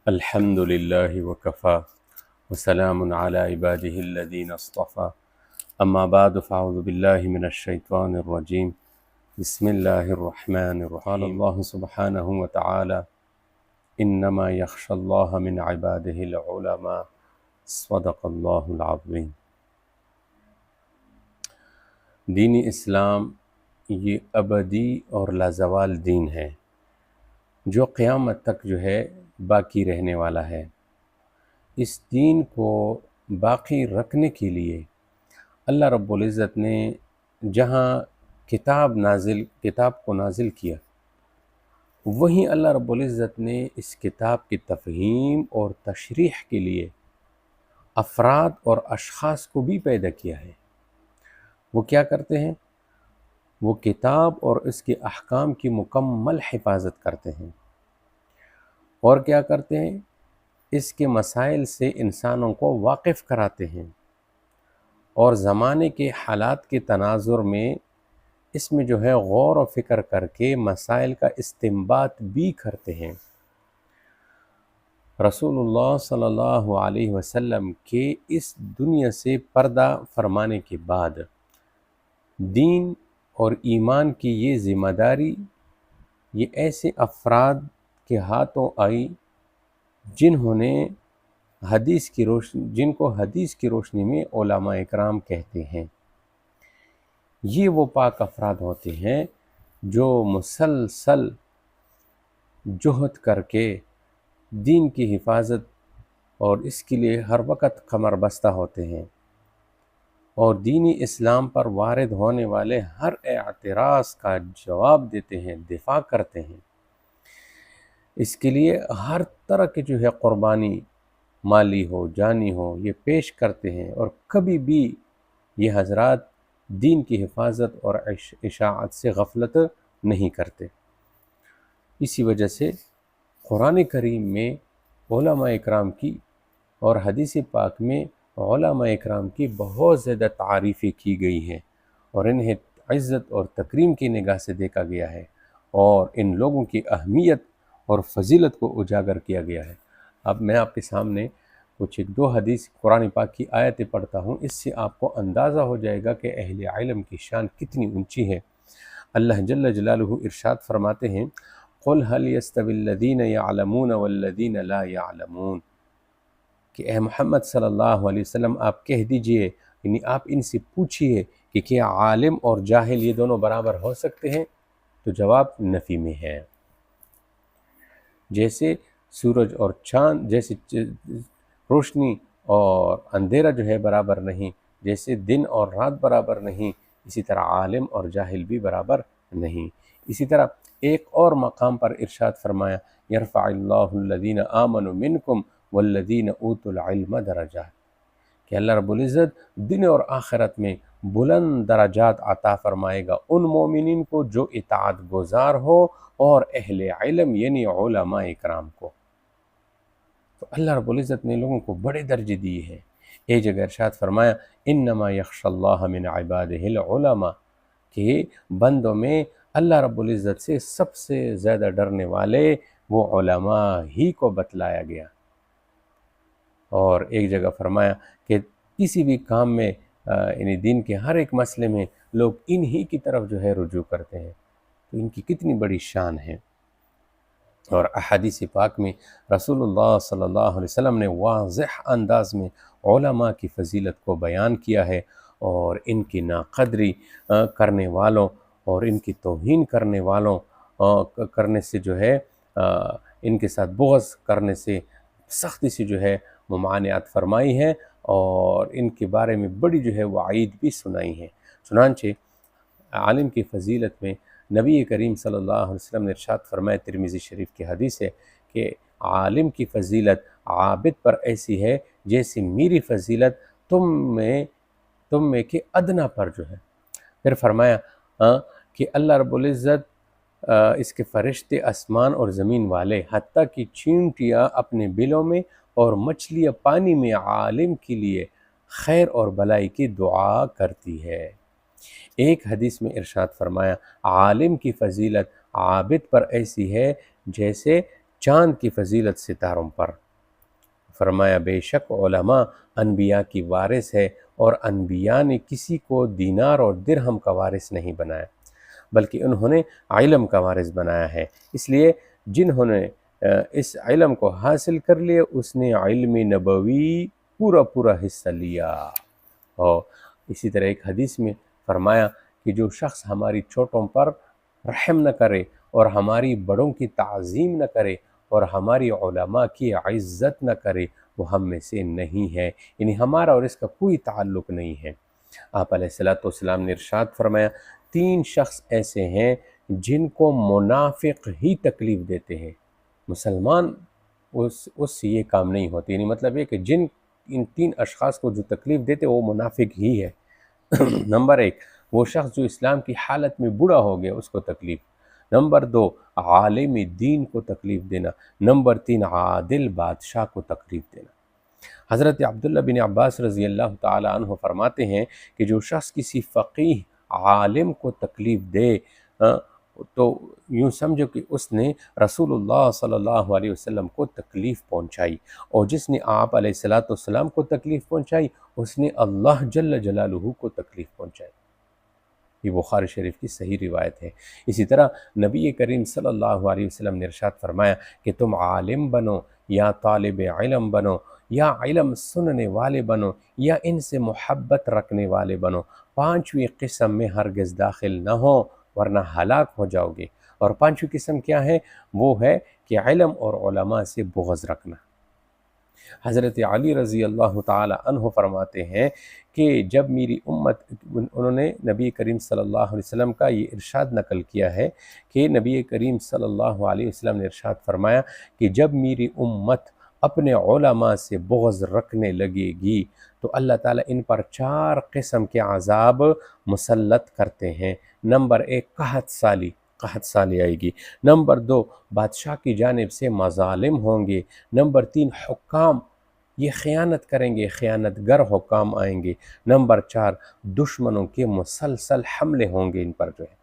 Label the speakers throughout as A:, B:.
A: الحمد لله وكفى وسلام على عباده الذين اصطفى أما بعد فأعوذ بالله من الشيطان الرجيم بسم الله الرحمن الرحيم قال الله سبحانه وتعالى إنما يخشى الله من عباده العلماء صدق الله العظيم۔ دین اسلام یہ ابدی اور لازوال دین ہے جو قیامت تک باقی رہنے والا ہے۔ اس دین کو باقی رکھنے کے لیے اللہ رب العزت نے جہاں کتاب کو نازل کیا، وہیں اللہ رب العزت نے اس کتاب کی تفہیم اور تشریح کے لیے افراد اور اشخاص کو بھی پیدا کیا ہے۔ وہ کیا کرتے ہیں؟ وہ کتاب اور اس کے احکام کی مکمل حفاظت کرتے ہیں، اور کیا کرتے ہیں؟ اس کے مسائل سے انسانوں کو واقف کراتے ہیں، اور زمانے کے حالات کے تناظر میں اس میں غور و فکر کر کے مسائل کا استنباط بھی کرتے ہیں۔ رسول اللہ صلی اللہ علیہ وسلم کے اس دنیا سے پردہ فرمانے کے بعد دین اور ایمان کی یہ ذمہ داری یہ ایسے افراد کے ہاتھوں آئی جن کو حدیث کی روشنی میں علماء اکرام کہتے ہیں۔ یہ وہ پاک افراد ہوتے ہیں جو مسلسل جہد کر کے دین کی حفاظت اور اس کے لیے ہر وقت کمر بستہ ہوتے ہیں، اور دینی اسلام پر وارد ہونے والے ہر اعتراض کا جواب دیتے ہیں، دفاع کرتے ہیں۔ اس کے لیے ہر طرح کی قربانی، مالی ہو جانی ہو، یہ پیش کرتے ہیں، اور کبھی بھی یہ حضرات دین کی حفاظت اور اشاعت سے غفلت نہیں کرتے۔ اسی وجہ سے قرآن کریم میں علماء اکرام کی اور حدیث پاک میں علماء اکرام کی بہت زیادہ تعریفیں کی گئی ہیں، اور انہیں عزت اور تکریم کی نگاہ سے دیکھا گیا ہے، اور ان لوگوں کی اہمیت اور فضیلت کو اجاگر کیا گیا ہے۔ اب میں آپ کے سامنے کچھ ایک دو حدیث قرآن پاک کی آیتیں پڑھتا ہوں، اس سے آپ کو اندازہ ہو جائے گا کہ اہل علم کی شان کتنی اونچی ہے۔ اللہ جل جلالہ ارشاد فرماتے ہیں، قُلْ هَلْ يَسْتَوِي الَّذِينَ يَعْلَمُونَ وَالَّذِينَ لَا يَعْلَمُونَ، کہ اے محمد صلی اللہ علیہ وسلم آپ کہہ دیجئے، یعنی آپ ان سے پوچھئے کہ کیا عالم اور جاہل یہ دونوں برابر ہو سکتے ہیں؟ تو جواب نفی میں ہے۔ جیسے سورج اور چاند، جیسے روشنی اور اندھیرا برابر نہیں، جیسے دن اور رات برابر نہیں، اسی طرح عالم اور جاہل بھی برابر نہیں۔ اسی طرح ایک اور مقام پر ارشاد فرمایا، یرفع اللہ الذین آمنوا منکم والذین اوتوا العلم درجات، کہ اللہ رب العزت دن اور آخرت میں بلند درجات عطا فرمائے گا ان مومنین کو جو اطاعت گزار ہو، اور اہل علم یعنی علماء اکرام کو۔ تو اللہ رب العزت نے لوگوں کو بڑے درجے دیے ہیں۔ ایک جگہ ارشاد فرمایا، انما یخشی اللہ من عبادہ العلماء، کہ بندوں میں اللہ رب العزت سے سب سے زیادہ ڈرنے والے وہ علماء ہی کو بتلایا گیا۔ اور ایک جگہ فرمایا کہ کسی بھی کام میں یعنی دین کے ہر ایک مسئلے میں لوگ انہی کی طرف رجوع کرتے ہیں۔ تو ان کی کتنی بڑی شان ہے۔ اور احادیث پاک میں رسول اللہ صلی اللہ علیہ وسلم نے واضح انداز میں علماء کی فضیلت کو بیان کیا ہے، اور ان کی ناقدری کرنے والوں اور ان کی توہین کرنے والوں کرنے سے ان کے ساتھ بغض کرنے سے سختی سے ممانعت فرمائی ہے، اور ان کے بارے میں بڑی وعید بھی سنائی ہے۔ چنانچہ عالم کی فضیلت میں نبی کریم صلی اللہ علیہ وسلم نے ارشاد فرمایا، ترمذی شریف کی حدیث ہے، کہ عالم کی فضیلت عابد پر ایسی ہے جیسے میری فضیلت تم میں کے ادنا پر پھر فرمایا کہ اللہ رب العزت اس کے فرشتے آسمان اور زمین والے، حتیٰ کہ چینٹیاں اپنے بلوں میں اور مچھلیاں پانی میں عالم کے لیے خیر اور بلائی کی دعا کرتی ہے۔ ایک حدیث میں ارشاد فرمایا، عالم کی فضیلت عابد پر ایسی ہے جیسے چاند کی فضیلت ستاروں پر۔ فرمایا بے شک علماء انبیاء کی وارث ہے، اور انبیاء نے کسی کو دینار اور درہم کا وارث نہیں بنایا، بلکہ انہوں نے علم کا وارث بنایا ہے۔ اس لیے جنہوں نے اس علم کو حاصل کر لیا، اس نے علم نبوی پورا حصہ لیا۔ اور اسی طرح ایک حدیث میں فرمایا کہ جو شخص ہماری چھوٹوں پر رحم نہ کرے اور ہماری بڑوں کی تعظیم نہ کرے اور ہماری علماء کی عزت نہ کرے، وہ ہم میں سے نہیں ہے، یعنی ہمارا اور اس کا کوئی تعلق نہیں ہے۔ آپ علیہ السلام نے ارشاد فرمایا 3 شخص ایسے ہیں جن کو منافق ہی تکلیف دیتے ہیں، مسلمان اس سے یہ کام نہیں ہوتی، یعنی مطلب یہ کہ ان 3 اشخاص کو جو تکلیف دیتے وہ منافق ہی ہے۔ نمبر 1 وہ شخص جو اسلام کی حالت میں بوڑھا ہو گیا، اس کو تکلیف۔ نمبر 2 عالم دین کو تکلیف دینا۔ نمبر 3 عادل بادشاہ کو تکلیف دینا۔ حضرت عبداللہ بن عباس رضی اللہ تعالی عنہ فرماتے ہیں کہ جو شخص کسی فقیہ عالم کو تکلیف دے تو یوں سمجھو کہ اس نے رسول اللہ صلی اللہ علیہ وسلم کو تکلیف پہنچائی، اور جس نے آپ علیہ السلام کو تکلیف پہنچائی اس نے اللہ جل جلالہ کو تکلیف پہنچائی۔ یہ بخاری شریف کی صحیح روایت ہے۔ اسی طرح نبی کریم صلی اللہ علیہ وسلم نے ارشاد فرمایا کہ تم عالم بنو یا طالب علم بنو یا علم سننے والے بنو یا ان سے محبت رکھنے والے بنو، 5ویں قسم میں ہرگز داخل نہ ہو ورنہ ہلاک ہو جاؤ گے۔ اور 5ویں قسم کیا ہے؟ وہ ہے کہ علم اور علماء سے بغض رکھنا۔ حضرت علی رضی اللہ تعالی عنہ فرماتے ہیں کہ جب میری امت، انہوں نے نبی کریم صلی اللہ علیہ وسلم کا یہ ارشاد نقل کیا ہے کہ نبی کریم صلی اللہ علیہ وسلم نے ارشاد فرمایا کہ جب میری امت اپنے علماء سے بغض رکھنے لگے گی تو اللہ تعالیٰ ان پر 4 قسم کے عذاب مسلط کرتے ہیں۔ نمبر 1 قحط سالی آئے گی۔ نمبر 2 بادشاہ کی جانب سے مظالم ہوں گے۔ نمبر 3 حکام یہ خیانت کریں گے، خیانت گر حکام آئیں گے۔ نمبر 4 دشمنوں کے مسلسل حملے ہوں گے ان پر جو ہے۔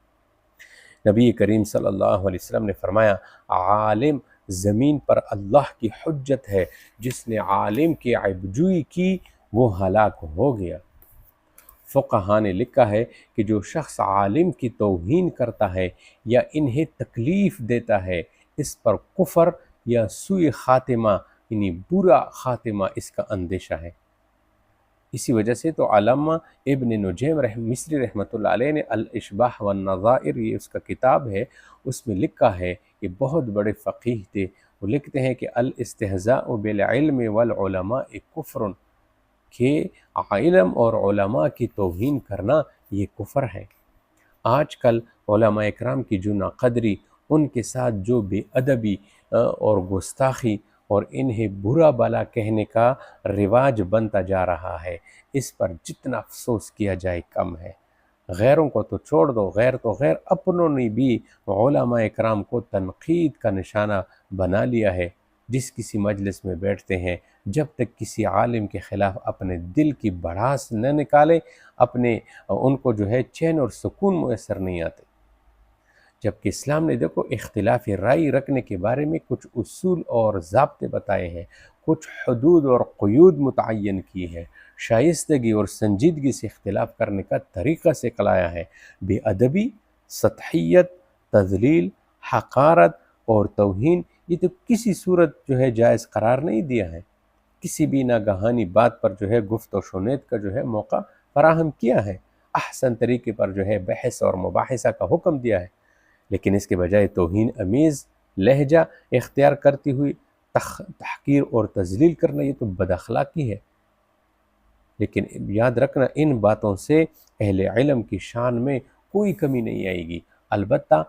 A: نبی کریم صلی اللہ علیہ وسلم نے فرمایا عالم زمین پر اللہ کی حجت ہے، جس نے عالم کی عیبجوئی کی وہ ہلاک ہو گیا۔ فقہاء نے لکھا ہے کہ جو شخص عالم کی توہین کرتا ہے یا انہیں تکلیف دیتا ہے، اس پر کفر یا سوء خاتمہ یعنی برا خاتمہ اس کا اندیشہ ہے۔ اسی وجہ سے تو علامہ ابن نجیم مصری رحمۃ اللہ علیہ نے الاشباح والنظائر، یہ اس کا کتاب ہے، اس میں لکھا ہے، یہ بہت بڑے فقیہ تھے، وہ لکھتے ہیں کہ الاستہزاء بالعلم والعلماء کفر، کہ علم اور علماء کی توہین کرنا یہ کفر ہے۔ آج کل علماء اکرام کی جو ناقدری، ان کے ساتھ جو بے ادبی اور گستاخی اور انہیں برا بھلا کہنے کا رواج بنتا جا رہا ہے، اس پر جتنا افسوس کیا جائے کم ہے۔ غیروں کو تو چھوڑ دو، غیر تو غیر، اپنوں نے بھی علماء اکرام کو تنقید کا نشانہ بنا لیا ہے۔ جس کسی مجلس میں بیٹھتے ہیں، جب تک کسی عالم کے خلاف اپنے دل کی بڑاس نہ نکالے، ان کو جو ہے چین اور سکون میسر نہیں آتے۔ جبکہ اسلام نے دیکھو اختلاف رائے رکھنے کے بارے میں کچھ اصول اور ضابطے بتائے ہیں، کچھ حدود اور قیود متعین کی ہے، شائستگی اور سنجیدگی سے اختلاف کرنے کا طریقہ سکھلایا ہے۔ بے ادبی، سطحیت، تذلیل، حقارت اور توہین یہ تو کسی صورت جو ہے جائز قرار نہیں دیا ہے۔ کسی بھی ناگہانی بات پر جو ہے گفت و شنید کا جو ہے موقع فراہم کیا ہے، احسن طریقے پر جو ہے بحث اور مباحثہ کا حکم دیا ہے، لیکن اس کے بجائے توہین امیز لہجہ اختیار کرتی ہوئی تحقیر اور تذلیل کرنا یہ تو بد اخلاقی ہے۔ لیکن یاد رکھنا ان باتوں سے اہل علم کی شان میں کوئی کمی نہیں آئے گی، البتہ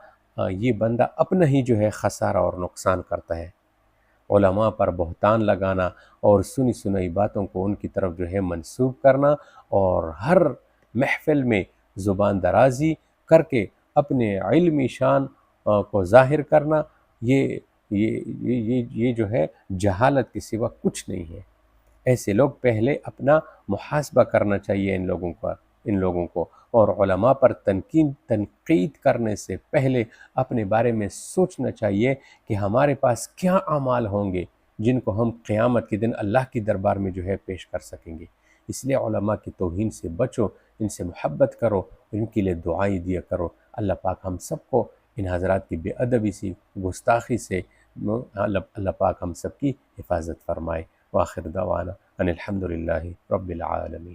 A: یہ بندہ اپنا ہی جو ہے خسارہ اور نقصان کرتا ہے۔ علماء پر بہتان لگانا اور سنی سنائی باتوں کو ان کی طرف جو ہے منسوب کرنا اور ہر محفل میں زبان درازی کر کے اپنے علمی شان کو ظاہر کرنا، یہ جو ہے جہالت کے سوا کچھ نہیں ہے۔ ایسے لوگ پہلے اپنا محاسبہ کرنا چاہیے ان لوگوں کو، اور علماء پر تنقید کرنے سے پہلے اپنے بارے میں سوچنا چاہیے کہ ہمارے پاس کیا اعمال ہوں گے جن کو ہم قیامت کے دن اللہ کی دربار میں جو ہے پیش کر سکیں گے۔ اس لیے علماء کی توہین سے بچو، ان سے محبت کرو، ان کے لیے دعائیں دیا کرو۔ اللہ پاک ہم سب کو ان حضرات کی بے ادبی سے، گستاخی سے، اللہ پاک ہم سب کی حفاظت فرمائے۔ وآخر دعوانا ان الحمد للہ رب العالمین۔